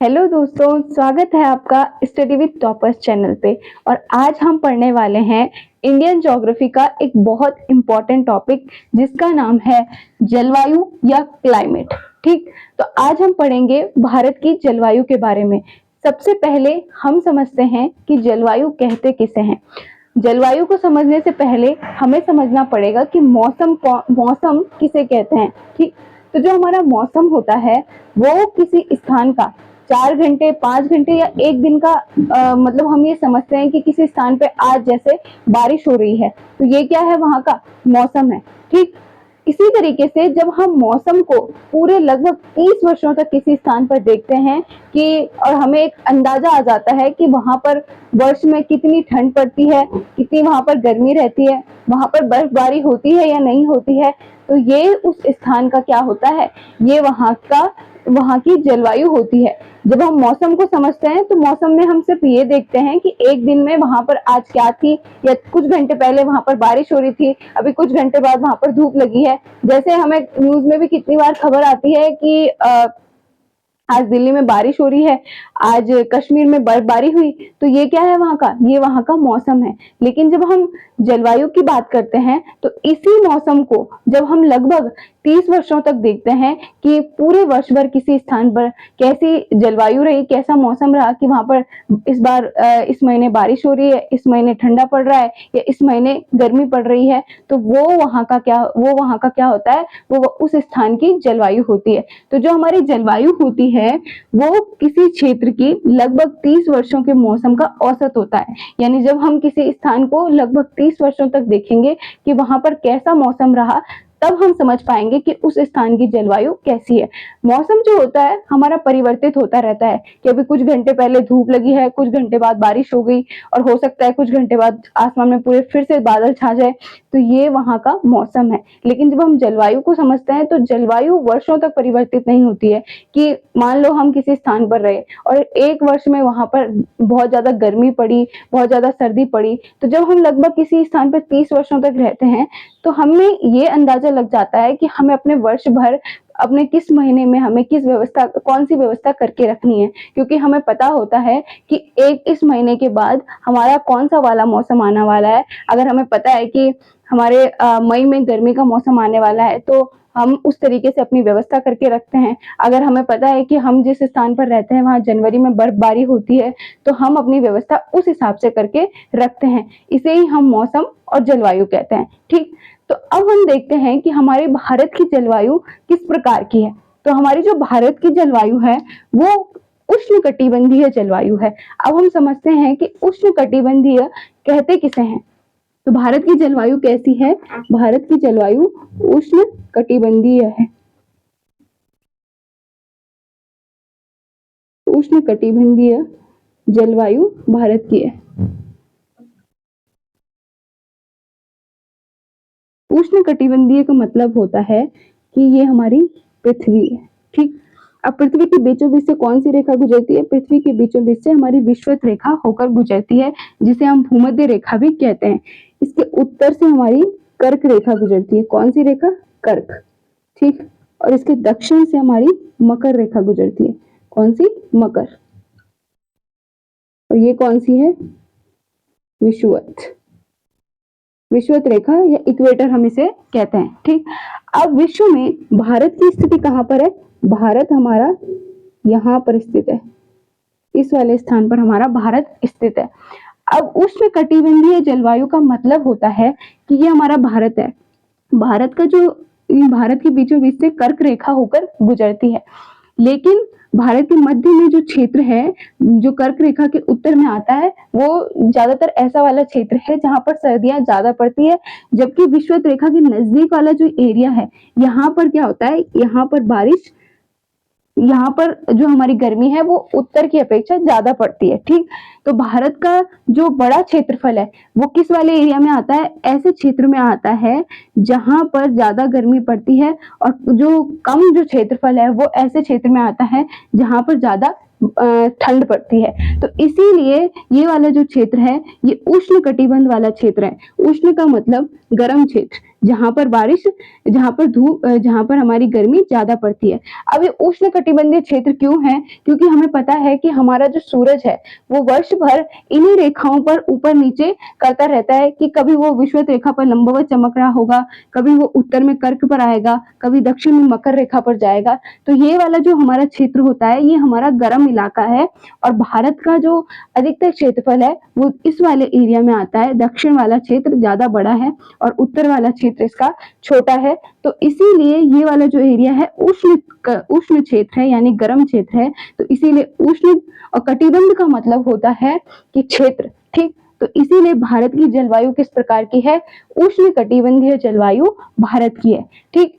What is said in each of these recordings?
Hello दोस्तों, स्वागत है आपका स्टडी विद टॉपर्स चैनल पे। और आज हम पढ़ने वाले हैं इंडियन ज्योग्राफी का एक बहुत इम्पोर्टेंट टॉपिक जिसका नाम है जलवायु या क्लाइमेट। ठीक, तो आज हम पढ़ेंगे भारत की जलवायु के बारे में। सबसे पहले हम समझते हैं कि जलवायु कहते किसे हैं। जलवायु को समझने से पहले हमें समझना पड़ेगा कि मौसम किसे कहते हैं। ठीक, तो जो हमारा मौसम होता है वो किसी स्थान का 4 घंटे 5 घंटे या एक दिन का मतलब हम ये समझते हैं कि किसी स्थान पे आज जैसे बारिश हो रही है तो ये क्या है, वहां का मौसम है। ठीक, इसी तरीके से जब हम मौसम को पूरे लगभग 30 वर्षों तक किसी स्थान पर देखते हैं कि और हमें एक अंदाजा आ जाता है कि वहां पर वर्ष में कितनी ठंड पड़ती है, कितनी वहां पर गर्मी रहती है, वहां पर बर्फबारी होती है या नहीं होती है, तो ये उस स्थान का क्या होता है, ये वहां की जलवायु होती है। जब हम मौसम को समझते हैं तो मौसम में हम सिर्फ ये देखते हैं कि एक दिन में वहां पर आज क्या थी, या कुछ घंटे पहले वहां पर बारिश हो रही थी, अभी कुछ घंटे बाद वहां पर धूप लगी है। जैसे हमें न्यूज में भी कितनी बार खबर आती है कि आज दिल्ली में बारिश हो रही है, आज कश्मीर में बर्फबारी हुई, तो ये क्या है, ये वहां का मौसम है। लेकिन जब हम जलवायु की बात करते हैं तो इसी मौसम को जब हम लगभग 30 वर्षों तक देखते हैं कि पूरे वर्ष भर किसी स्थान पर कैसी जलवायु रही, कैसा मौसम रहा, कि वहां पर इस बार इस महीने बारिश हो रही है, इस महीने ठंडा पड़ रहा है, या इस महीने गर्मी पड़ रही है, तो वो वहां का क्या होता है, वो उस स्थान की जलवायु होती है। तो जो हमारी जलवायु होती है वो किसी क्षेत्र की लगभग 30 वर्षों के मौसम का औसत होता है। यानी जब हम किसी स्थान को लगभग 30 वर्षों तक देखेंगे कि वहां पर कैसा मौसम रहा, तब हम समझ पाएंगे कि उस स्थान की जलवायु कैसी है। मौसम जो होता है हमारा परिवर्तित होता रहता है कि अभी कुछ घंटे पहले धूप लगी है, कुछ घंटे बाद बारिश हो गई, और हो सकता है कुछ घंटे बाद आसमान में पूरे फिर से बादल छा जाए, तो ये वहां का मौसम है। लेकिन जब हम जलवायु को समझते हैं तो जलवायु वर्षों तक परिवर्तित नहीं होती है। कि मान लो हम किसी स्थान पर रहे और एक वर्ष में वहां पर बहुत ज्यादा गर्मी पड़ी, बहुत ज्यादा सर्दी पड़ी, तो जब हम लगभग किसी स्थान पर 30 वर्षों तक रहते हैं तो हमें ये अंदाजा लग जाता है कि हमें अपने वर्ष भर अपने किस महीने में हमें कौन सी व्यवस्था करके रखनी है। क्योंकि हमें पता होता है कि इस महीने के बाद हमारा कौन सा वाला मौसम आने वाला है। अगर हमें पता है कि हमारे मई में गर्मी का मौसम आने वाला है तो हम उस तरीके से अपनी व्यवस्था करके रखते हैं। अगर हमें पता है कि हम जिस स्थान पर रहते हैं वहां जनवरी में बर्फबारी होती है तो हम अपनी व्यवस्था उस हिसाब से करके रखते हैं। इसे ही हम मौसम और जलवायु कहते हैं। ठीक, तो अब हम देखते हैं कि हमारे भारत की जलवायु किस प्रकार की है। तो हमारी जो भारत की जलवायु है वो उष्णकटिबंधीय जलवायु है। अब हम समझते हैं कि उष्णकटिबंधीय कहते किसे हैं। तो भारत की जलवायु कैसी है, भारत की जलवायु उष्णकटिबंधीय है। उष्णकटिबंधीय जलवायु भारत की है। उष्णकटिबंधीय का मतलब होता है कि ये हमारी पृथ्वी है। ठीक, अब पृथ्वी के बीचों बीच से कौन सी रेखा गुजरती है, पृथ्वी के बीचों बीच से हमारी विषुवत रेखा होकर गुजरती है, जिसे हम भूमध्य रेखा भी कहते हैं। इसके उत्तर से हमारी कर्क रेखा गुजरती है। कौन सी रेखा, कर्क। ठीक, और इसके दक्षिण से हमारी मकर रेखा गुजरती है। कौन सी, मकर। और ये कौन सी है, विषुवत। विषुवत रेखा या इक्वेटर हम इसे कहते हैं। ठीक, अब विश्व में भारत की स्थिति कहां पर है, भारत हमारा यहां पर स्थित है, इस वाले स्थान पर हमारा भारत स्थित है। अब उष्णकटिबंधीय जलवायु का मतलब होता है कि ये हमारा भारत है, भारत के बीचों बीच से कर्क रेखा होकर गुजरती है। लेकिन भारत के मध्य में जो क्षेत्र है, जो कर्क रेखा के उत्तर में आता है, वो ज्यादातर ऐसा वाला क्षेत्र है जहां पर सर्दियां ज्यादा पड़ती है। जबकि विषुवत रेखा के नजदीक वाला जो एरिया है, यहाँ पर क्या होता है, यहाँ पर जो हमारी गर्मी है वो उत्तर की अपेक्षा ज्यादा पड़ती है। ठीक, तो भारत का जो बड़ा क्षेत्रफल है वो किस वाले एरिया में आता है, ऐसे क्षेत्र में आता है जहां पर ज्यादा गर्मी पड़ती है, और जो क्षेत्रफल है वो ऐसे क्षेत्र में आता है जहां पर ज्यादा ठंड पड़ती है। तो इसीलिए ये वाला जो क्षेत्र है ये उष्ण कटिबंध वाला क्षेत्र है। उष्ण का मतलब गर्म क्षेत्र, जहाँ पर बारिश, जहाँ पर धूप, जहाँ पर हमारी गर्मी ज्यादा पड़ती है। अब ये उष्ण कटिबंधीय क्षेत्र क्यों है? क्योंकि हमें पता है कि हमारा जो सूरज है वो वर्ष भर इन्हीं रेखाओं पर ऊपर नीचे करता रहता है कि कभी वो विषुवत रेखा पर लंबवत चमक रहा होगा, कभी वो उत्तर में कर्क पर आएगा, कभी दक्षिण में मकर रेखा पर जाएगा। तो ये वाला जो हमारा क्षेत्र होता है ये हमारा गर्म इलाका है, और भारत का जो अधिकतर क्षेत्रफल है वो इस वाले एरिया में आता है। दक्षिण वाला क्षेत्र ज्यादा बड़ा है और उत्तर वाला क्षेत्र इसका छोटा है। तो इसीलिए ये वाला जो एरिया है उष्ण क्षेत्र है, यानी गर्म क्षेत्र है। तो इसीलिए उष्ण और कटिबंध का मतलब होता है कि क्षेत्र, ठीक। तो इसीलिए भारत की जलवायु किस प्रकार की है? उष्ण कटिबंधीय जलवायु भारत की है, ठीक।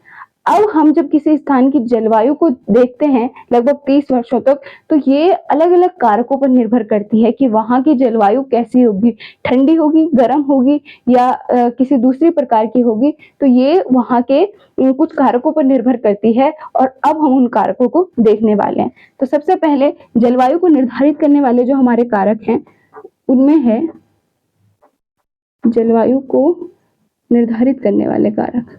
अब हम जब किसी स्थान की जलवायु को देखते हैं लगभग 30 वर्षों तक, तो ये अलग अलग कारकों पर निर्भर करती है कि वहां की जलवायु कैसी होगी, ठंडी होगी, गर्म होगी, या किसी दूसरी प्रकार की होगी। तो ये वहां के कुछ कारकों पर निर्भर करती है, और अब हम उन कारकों को देखने वाले हैं। तो सबसे पहले जलवायु को निर्धारित करने वाले जो हमारे कारक हैं उनमें है जलवायु को निर्धारित करने वाले कारक।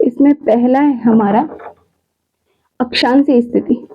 इसमें पहला है हमारा अक्षांशीय स्थिति।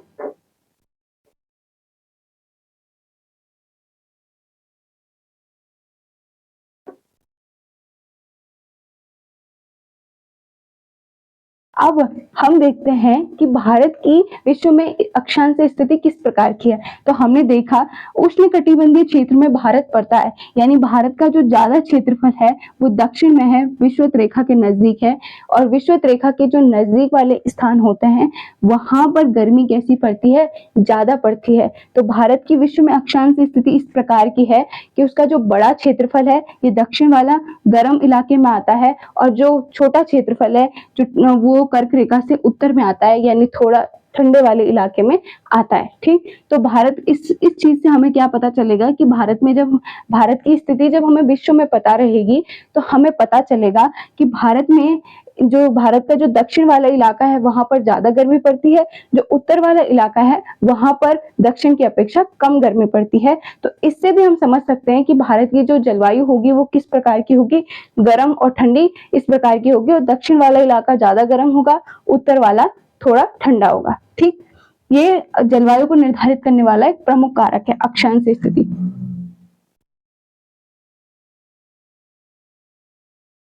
अब हम देखते हैं कि भारत की विश्व में अक्षांशीय स्थिति किस प्रकार की है। तो हमने देखा उष्ण कटिबंधीय क्षेत्र में भारत पड़ता है, यानी भारत का जो ज्यादा क्षेत्रफल है वो दक्षिण में है, विषुवत रेखा के नजदीक है। और विषुवत रेखा के जो नजदीक वाले स्थान होते हैं वहां पर गर्मी कैसी पड़ती है? ज्यादा पड़ती है। तो भारत की विश्व में अक्षांशीय स्थिति इस प्रकार की है कि उसका जो बड़ा क्षेत्रफल है ये दक्षिण वाला गर्म इलाके में आता है, और जो छोटा क्षेत्रफल है जो वो कर्क रेखा से उत्तर में आता है, यानी थोड़ा ठंडे वाले इलाके में आता है, ठीक। तो भारत इस चीज से हमें क्या पता चलेगा कि भारत में जब भारत की स्थिति जब हमें विश्व में पता रहेगी तो हमें पता चलेगा कि भारत में जो भारत का जो दक्षिण वाला इलाका है वहां पर ज्यादा गर्मी पड़ती है, जो उत्तर वाला इलाका है वहां पर दक्षिण की अपेक्षा कम गर्मी पड़ती है। तो इससे भी हम समझ सकते हैं कि भारत की जो जलवायु होगी वो किस प्रकार की होगी, गर्म और ठंडी इस प्रकार की होगी, और दक्षिण वाला इलाका ज्यादा गर्म होगा, उत्तर वाला थोड़ा ठंडा होगा, ठीक। ये जलवायु को निर्धारित करने वाला एक प्रमुख कारक है अक्षांशीय स्थिति।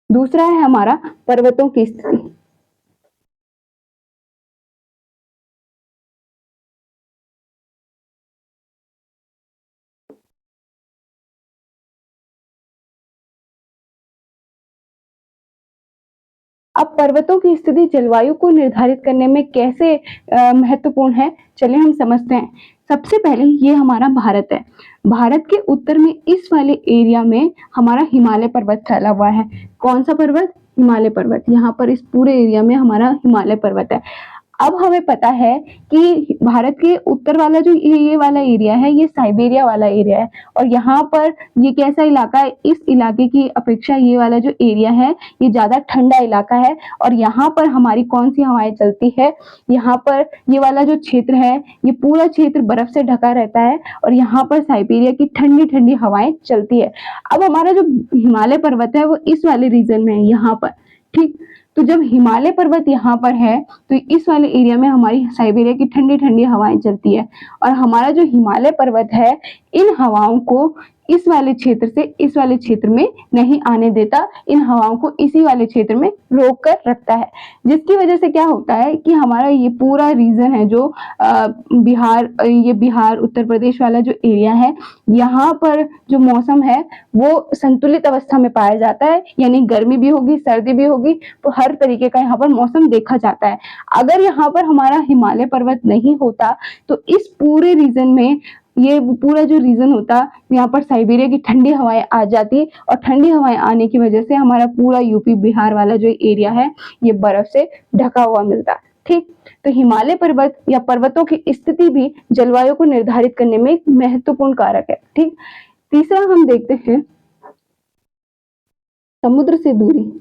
दूसरा है हमारा पर्वतों की स्थिति। अब पर्वतों की स्थिति जलवायु को निर्धारित करने में कैसे महत्वपूर्ण है, चलिए हम समझते हैं। सबसे पहले ये हमारा भारत है। भारत के उत्तर में इस वाले एरिया में हमारा हिमालय पर्वत फैला हुआ है। कौन सा पर्वत? हिमालय पर्वत। यहाँ पर इस पूरे एरिया में हमारा हिमालय पर्वत है। अब हमें पता है कि भारत के उत्तर वाला जो ये वाला एरिया है ये साइबेरिया वाला एरिया है, और यहाँ पर ये कैसा इलाका है? इस इलाके की अपेक्षा ये वाला जो एरिया है ये ज्यादा ठंडा इलाका है, और यहाँ पर हमारी कौन सी हवाएं चलती है? यहाँ पर ये वाला जो क्षेत्र है ये पूरा क्षेत्र बर्फ से ढका रहता है, और यहाँ पर साइबेरिया की ठंडी ठंडी हवाएं चलती है। अब हमारा जो हिमालय पर्वत है वो इस वाले रीजन में है, यहाँ पर, ठीक। तो जब हिमालय पर्वत यहाँ पर है तो इस वाले एरिया में हमारी साइबेरिया की ठंडी ठंडी हवाएं चलती है, और हमारा जो हिमालय पर्वत है इन हवाओं को इस वाले क्षेत्र से इस वाले क्षेत्र में नहीं आने देता, इन हवाओं को इसी वाले क्षेत्र में रोक कर रखता है। जिसकी वजह से क्या होता है कि हमारा ये पूरा रीजन है जो बिहार उत्तर प्रदेश वाला जो एरिया है, यहाँ पर जो मौसम है वो संतुलित अवस्था में पाया जाता है, यानी गर्मी भी होगी, सर्दी भी होगी, तो हर तरीके का यहाँ पर मौसम देखा जाता है। अगर यहाँ पर हमारा हिमालय पर्वत नहीं होता तो इस पूरे रीजन में ये पूरा जो रीजन होता यहाँ पर साइबेरिया की ठंडी हवाएं आ जाती, और ठंडी हवाएं आने की वजह से हमारा पूरा यूपी बिहार वाला जो एरिया है ये बर्फ से ढका हुआ मिलता, ठीक। तो हिमालय पर्वत या पर्वतों की स्थिति भी जलवायु को निर्धारित करने में एक महत्वपूर्ण कारक है, ठीक। तीसरा हम देखते हैं समुद्र से दूरी।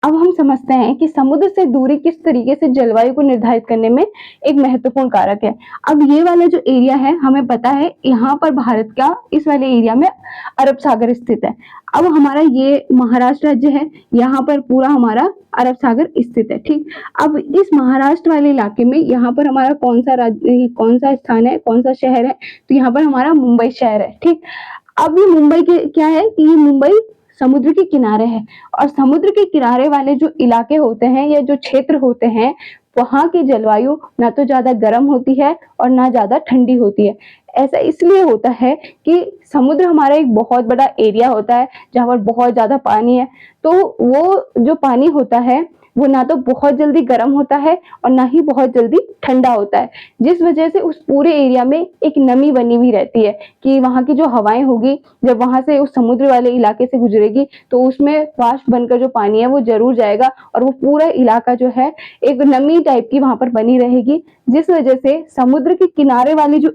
अब हम समझते हैं कि समुद्र से दूरी किस तरीके से जलवायु को निर्धारित करने में एक महत्वपूर्ण कारक है। अब ये वाला जो एरिया है, हमें पता है यहाँ पर भारत का इस वाले एरिया में अरब सागर स्थित है। अब हमारा ये महाराष्ट्र राज्य है, यहाँ पर पूरा हमारा अरब सागर स्थित है। ठीक, अब इस महाराष्ट्र वाले इलाके में यहाँ पर हमारा कौन सा राज्य, कौन सा स्थान है, कौन सा शहर है, तो यहाँ पर हमारा मुंबई शहर है। ठीक, अब ये मुंबई के क्या है कि ये मुंबई समुद्र के किनारे है, और समुद्र के किनारे वाले जो इलाके होते हैं या जो क्षेत्र होते हैं, वहां की जलवायु ना तो ज्यादा गर्म होती है और ना ज्यादा ठंडी होती है। ऐसा इसलिए होता है कि समुद्र हमारा एक बहुत बड़ा एरिया होता है जहाँ पर बहुत ज्यादा पानी है, तो वो जो पानी होता है वो ना तो बहुत जल्दी गर्म होता है और ना ही बहुत जल्दी ठंडा होता है, जिस वजह से उस पूरे एरिया में एक नमी बनी हुई रहती है कि वहां की जो हवाएं होगी जब वहां से उस समुद्र वाले इलाके से गुजरेगी तो उसमें वाष्प बनकर जो पानी है वो जरूर जाएगा, और वो पूरा इलाका जो है एक नमी टाइप की वहां पर बनी रहेगी, जिस वजह से समुद्र के किनारे वाले जो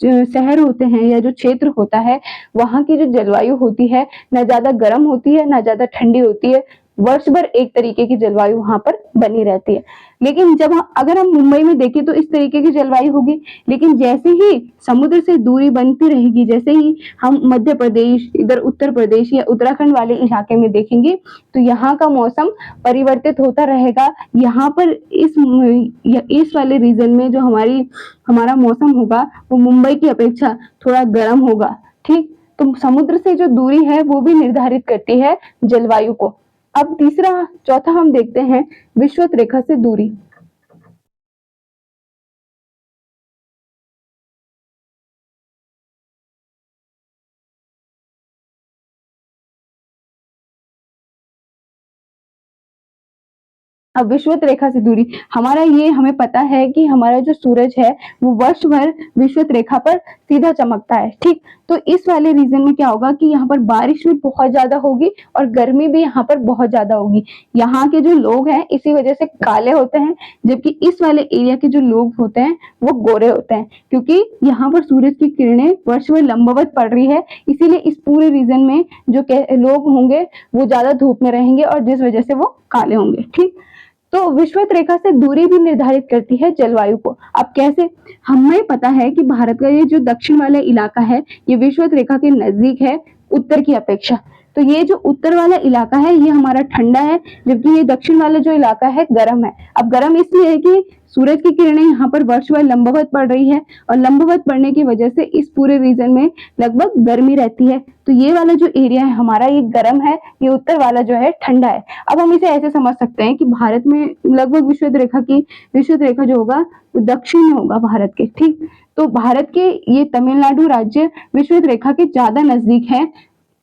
शहर होते हैं या जो क्षेत्र होता है, वहां की जो जलवायु होती है ना ज्यादा गर्म होती है ना ज्यादा ठंडी होती है, वर्ष भर एक तरीके की जलवायु वहां पर बनी रहती है। लेकिन अगर हम मुंबई में देखें तो इस तरीके की जलवायु होगी, लेकिन जैसे ही समुद्र से दूरी बनती रहेगी, जैसे ही हम मध्य प्रदेश, इधर उत्तर प्रदेश या उत्तराखंड वाले इलाके में देखेंगे तो यहाँ का मौसम परिवर्तित होता रहेगा। यहाँ पर इस वाले रीजन में जो हमारा मौसम होगा वो मुंबई की अपेक्षा थोड़ा गर्म होगा। ठीक, तो समुद्र से जो दूरी है वो भी निर्धारित करती है जलवायु को। अब चौथा हम देखते हैं विषुवत रेखा से दूरी। अब विषुवत रेखा से दूरी, हमारा ये हमें पता है कि हमारा जो सूरज है वो वर्ष भर विषुवत रेखा पर सीधा चमकता है। ठीक, तो इस वाले रीजन में क्या होगा कि यहाँ पर बारिश भी बहुत ज्यादा होगी और गर्मी भी यहाँ पर बहुत ज्यादा होगी। यहाँ के जो लोग हैं इसी वजह से काले होते हैं, जबकि इस वाले एरिया के जो लोग होते हैं वो गोरे होते हैं, क्योंकि यहाँ पर सूरज की किरणें वर्ष भर लंबवत पड़ रही है, इसीलिए इस पूरे रीजन में जो लोग होंगे वो ज्यादा धूप में रहेंगे और जिस वजह से वो काले होंगे। ठीक, तो विषुवत रेखा से दूरी भी निर्धारित करती है जलवायु को। अब कैसे? हमें पता है कि भारत का ये जो दक्षिण वाला इलाका है ये विषुवत रेखा के नजदीक है उत्तर की अपेक्षा। तो ये जो उत्तर वाला इलाका है ये हमारा ठंडा है, जबकि ये दक्षिण वाला जो इलाका है गर्म है। अब गर्म इसलिए है कि सूरज की किरणें यहाँ पर वर्ष भर लंबवत पड़ रही है, और लंबवत पड़ने की वजह से इस पूरे रीजन में लगभग गर्मी रहती है। तो ये वाला जो एरिया है हमारा ये गर्म है, ये उत्तर वाला जो है ठंडा है। अब हम इसे ऐसे समझ सकते हैं कि भारत में लगभग विषुवत रेखा जो होगा वो दक्षिण में होगा भारत के। ठीक, तो भारत के ये तमिलनाडु राज्य विषुवत रेखा के ज्यादा नजदीक है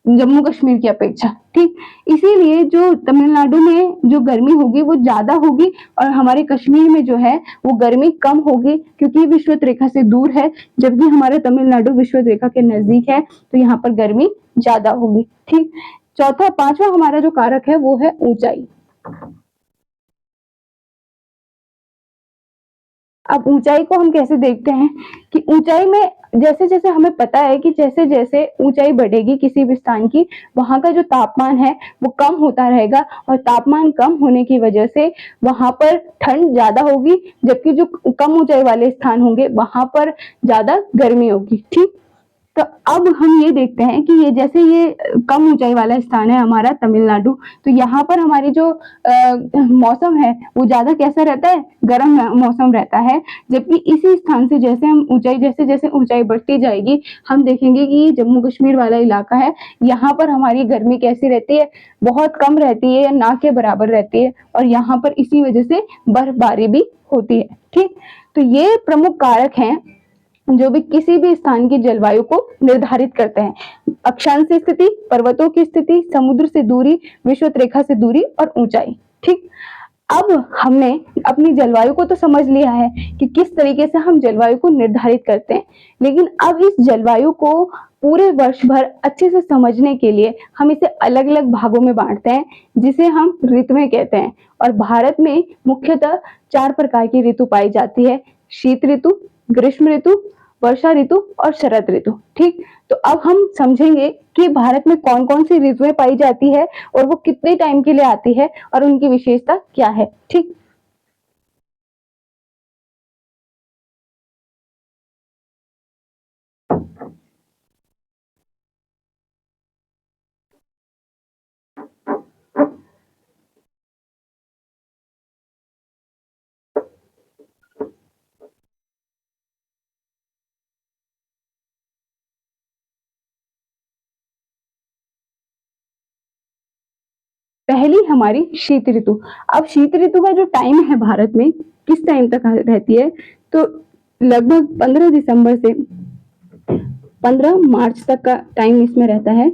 जम्मू कश्मीर की अपेक्षा। ठीक, इसीलिए जो तमिलनाडु में जो गर्मी होगी वो ज्यादा होगी और हमारे कश्मीर में जो है वो गर्मी कम होगी, क्योंकि विषुवत रेखा से दूर है, जबकि हमारे तमिलनाडु विषुवत रेखा के नजदीक है, तो यहाँ पर गर्मी ज्यादा होगी। ठीक, पांचवा हमारा जो कारक है वो है ऊंचाई। अब ऊंचाई को हम कैसे देखते हैं कि ऊंचाई में जैसे जैसे हमें पता है कि जैसे जैसे ऊंचाई बढ़ेगी किसी भी स्थान की, वहां का जो तापमान है वो कम होता रहेगा, और तापमान कम होने की वजह से वहां पर ठंड ज्यादा होगी, जबकि जो कम ऊंचाई वाले स्थान होंगे वहां पर ज्यादा गर्मी होगी। ठीक, तो अब हम ये देखते हैं कि ये जैसे ये कम ऊंचाई वाला स्थान है हमारा तमिलनाडु, तो यहाँ पर हमारी जो मौसम है वो ज्यादा कैसा रहता है, गर्म मौसम रहता है। जबकि इसी स्थान से जैसे जैसे ऊंचाई बढ़ती जाएगी हम देखेंगे कि ये जम्मू कश्मीर वाला इलाका है, यहाँ पर हमारी गर्मी कैसी रहती है, बहुत कम रहती है या ना के बराबर रहती है, और यहाँ पर इसी वजह से बर्फबारी भी होती है। ठीक, तो ये प्रमुख कारक हैं जो भी किसी भी स्थान की जलवायु को निर्धारित करते हैं। अक्षांश स्थिति, पर्वतों की स्थिति, समुद्र से दूरी, विषुवत रेखा से दूरी और ऊंचाई। ठीक, अब हमने अपनी जलवायु को तो समझ लिया है कि किस तरीके से हम जलवायु को निर्धारित करते हैं, लेकिन अब इस जलवायु को पूरे वर्ष भर अच्छे से समझने के लिए हम इसे अलग अलग भागों में बांटते हैं, जिसे हम ऋतुएं कहते हैं। और भारत में मुख्यतः 4 प्रकार की ऋतु पाई जाती है: शीत ऋतु, ग्रीष्म ऋतु, वर्षा ऋतु और शरद ऋतु। ठीक, तो अब हम समझेंगे कि भारत में कौन कौन सी ऋतुएं पाई जाती है और वो कितने टाइम के लिए आती है और उनकी विशेषता क्या है। ठीक, पहली हमारी शीत ऋतु। अब शीत ऋतु का जो टाइम है भारत में किस टाइम तक रहती है, तो लगभग 15 दिसंबर से 15 मार्च तक का टाइम इसमें रहता है।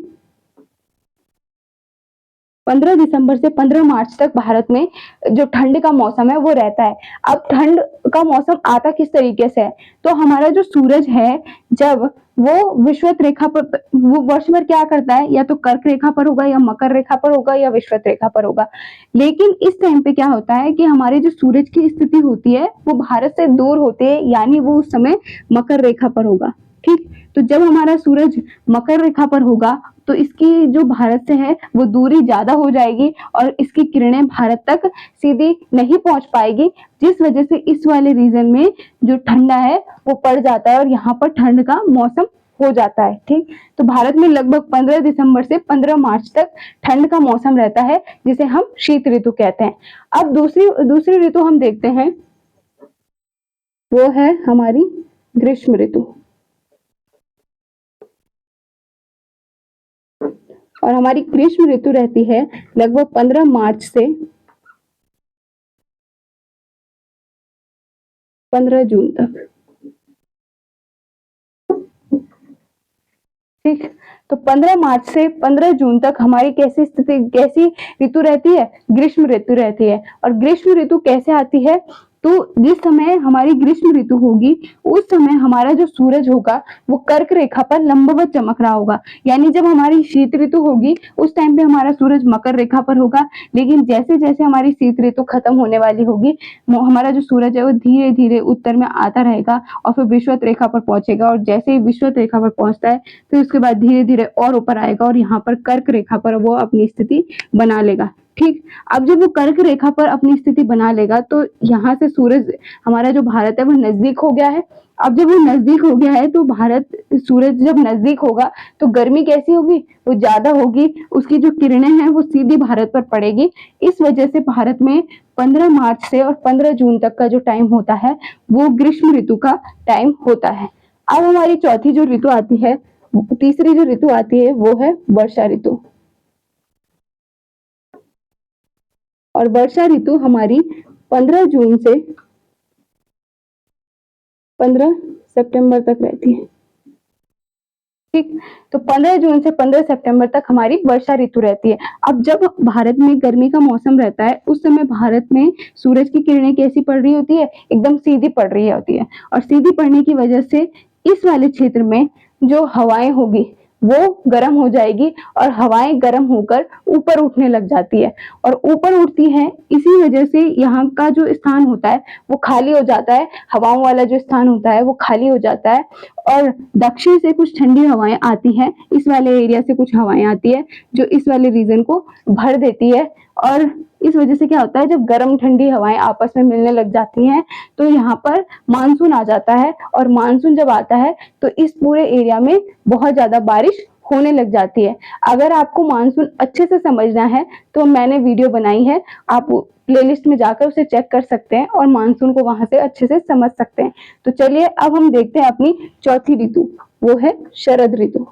15 दिसंबर से 15 मार्च तक भारत में जो ठंड का मौसम है वो रहता है। अब ठंड का मौसम आता किस तरीके से है, तो हमारा जो सूरज है जब वो विषुवत रेखा पर, वो वर्ष भर क्या करता है, या तो कर्क रेखा पर होगा या मकर रेखा पर होगा या विषुवत रेखा पर होगा। लेकिन इस टाइम पे क्या होता है कि हमारे जो सूरज की स्थिति होती है वो भारत से दूर होती है, यानी वो उस समय मकर रेखा पर होगा। ठीक, तो जब हमारा सूरज मकर रेखा पर होगा तो इसकी जो भारत से है वो दूरी ज्यादा हो जाएगी और इसकी किरणें भारत तक सीधी नहीं पहुंच पाएगी, जिस वजह से इस वाले रीजन में जो ठंडा है वो पड़ जाता है और यहाँ पर ठंड का मौसम हो जाता है। ठीक, तो भारत में लगभग 15 दिसंबर से 15 मार्च तक ठंड का मौसम रहता है, जिसे हम शीत ऋतु कहते हैं। अब दूसरी दूसरी ऋतु हम देखते हैं, वो है हमारी ग्रीष्म ऋतु। और हमारी ग्रीष्म ऋतु रहती है लगभग 15 मार्च से 15 जून तक। ठीक, तो 15 मार्च से 15 जून तक हमारी कैसी स्थिति, कैसी ऋतु रहती है, ग्रीष्म ऋतु रहती है। और ग्रीष्म ऋतु कैसे आती है, तो जिस समय हमारी ग्रीष्म ऋतु होगी उस समय हमारा जो सूरज होगा वो कर्क रेखा पर लंबवत चमक रहा होगा। यानी जब हमारी शीत ऋतु होगी उस टाइम पे हमारा सूरज मकर रेखा पर होगा, लेकिन जैसे जैसे हमारी शीत ऋतु खत्म होने वाली होगी हमारा जो सूरज है वो धीरे धीरे उत्तर में आता रहेगा और फिर विषुवत रेखा पर पहुंचेगा। और जैसे ही विषुवत रेखा पर पहुंचता है तो उसके बाद धीरे धीरे और ऊपर आएगा और यहाँ पर कर्क रेखा पर वो अपनी स्थिति बना लेगा। ठीक, अब जब वो कर्क रेखा पर अपनी स्थिति बना लेगा तो यहाँ से सूरज, हमारा जो भारत है वो नजदीक हो गया है। अब जब वो नजदीक हो गया है तो भारत, सूरज जब नजदीक होगा तो गर्मी कैसी होगी, वो ज्यादा होगी, उसकी जो किरणें हैं वो सीधी भारत पर पड़ेगी। इस वजह से भारत में 15 मार्च से और 15 जून तक का जो टाइम होता है वो ग्रीष्म ऋतु का टाइम होता है। अब हमारी चौथी जो ऋतु आती है, तीसरी जो ऋतु आती है वो है वर्षा ऋतु। और वर्षा ऋतु हमारी 15 जून से 15 सितंबर तक रहती है। ठीक, तो 15 जून से 15 सितंबर तक हमारी वर्षा ऋतु रहती है। अब जब भारत में गर्मी का मौसम रहता है उस समय भारत में सूरज की किरणें कैसी पड़ रही होती है, एकदम सीधी पड़ रही होती है। और सीधी पड़ने की वजह से इस वाले क्षेत्र में जो हवाएं होगी वो गर्म हो जाएगी और हवाएं गर्म होकर ऊपर उठने लग जाती है। और ऊपर उठती है इसी वजह से यहाँ का जो स्थान होता है वो खाली हो जाता है, हवाओं वाला जो स्थान होता है वो खाली हो जाता है। और दक्षिण से कुछ ठंडी हवाएं आती हैं, इस वाले एरिया से कुछ हवाएं आती है जो इस वाले रीजन को भर देती है। और इस वजह से क्या होता है, जब गर्म ठंडी हवाएं आपस में मिलने लग जाती हैं तो यहाँ पर मानसून आ जाता है। और मानसून जब आता है तो इस पूरे एरिया में बहुत ज्यादा बारिश होने लग जाती है। अगर आपको मानसून अच्छे से समझना है तो मैंने वीडियो बनाई है, आप प्लेलिस्ट में जाकर उसे चेक कर सकते हैं और मानसून को वहां से अच्छे से समझ सकते हैं। तो चलिए अब हम देखते हैं अपनी चौथी ऋतु, वो है शरद ऋतु।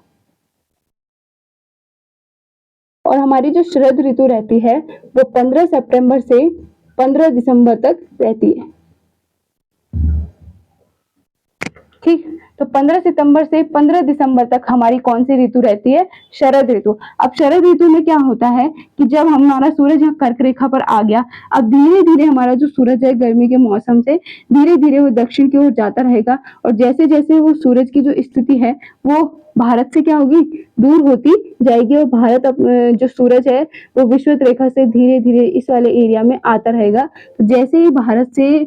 और हमारी जो शरद ऋतु रहती है वो 15 सितंबर से 15 दिसंबर तक रहती है। ठीक, तो 15 सितंबर से 15 दिसंबर तक हमारी कौन सी ऋतु रहती है, शरद ऋतु। अब शरद ऋतु में क्या होता है कि जब हमारा सूरज यहाँ कर्क रेखा पर आ गया, अब धीरे धीरे हमारा जो सूरज है गर्मी के मौसम से धीरे धीरे वो दक्षिण की ओर जाता रहेगा। और जैसे जैसे वो सूरज की जो स्थिति है वो भारत से क्या होगी, दूर होती जाएगी और भारत जो सूरज है वो विषुवत रेखा से धीरे धीरे इस वाले एरिया में आता रहेगा। तो जैसे ही भारत से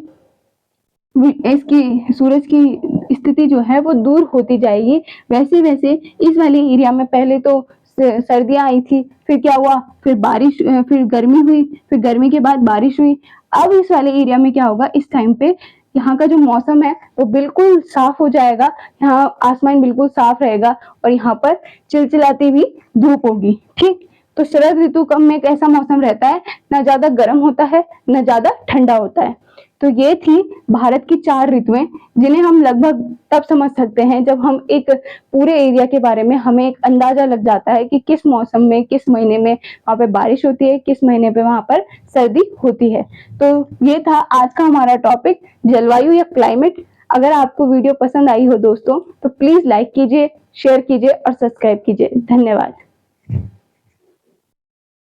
इसकी सूरज की स्थिति जो है वो दूर होती जाएगी। वैसे वैसे इस वाले एरिया में पहले तो सर्दियां आई थी, फिर क्या हुआ, फिर बारिश, फिर गर्मी हुई, फिर गर्मी के बाद बारिश हुई। अब इस वाले एरिया में क्या होगा, इस टाइम पे यहाँ का जो मौसम है वो बिल्कुल साफ हो जाएगा। यहाँ आसमान बिल्कुल साफ रहेगा और यहाँ पर चिलचिलाती हुई धूप होगी। ठीक, तो शरद ऋतु का में एक ऐसा मौसम रहता है, ना ज्यादा गर्म होता है ना ज्यादा ठंडा होता है। तो ये थी भारत की 4 ऋतुएं, जिन्हें हम लगभग तब समझ सकते हैं जब हम एक पूरे एरिया के बारे में हमें एक अंदाजा लग जाता है कि किस मौसम में, किस महीने में वहां पे बारिश होती है, किस महीने पे वहां पर सर्दी होती है। तो ये था आज का हमारा टॉपिक, जलवायु या क्लाइमेट। अगर आपको वीडियो पसंद आई हो दोस्तों तो प्लीज लाइक कीजिए, शेयर कीजिए और सब्सक्राइब कीजिए। धन्यवाद।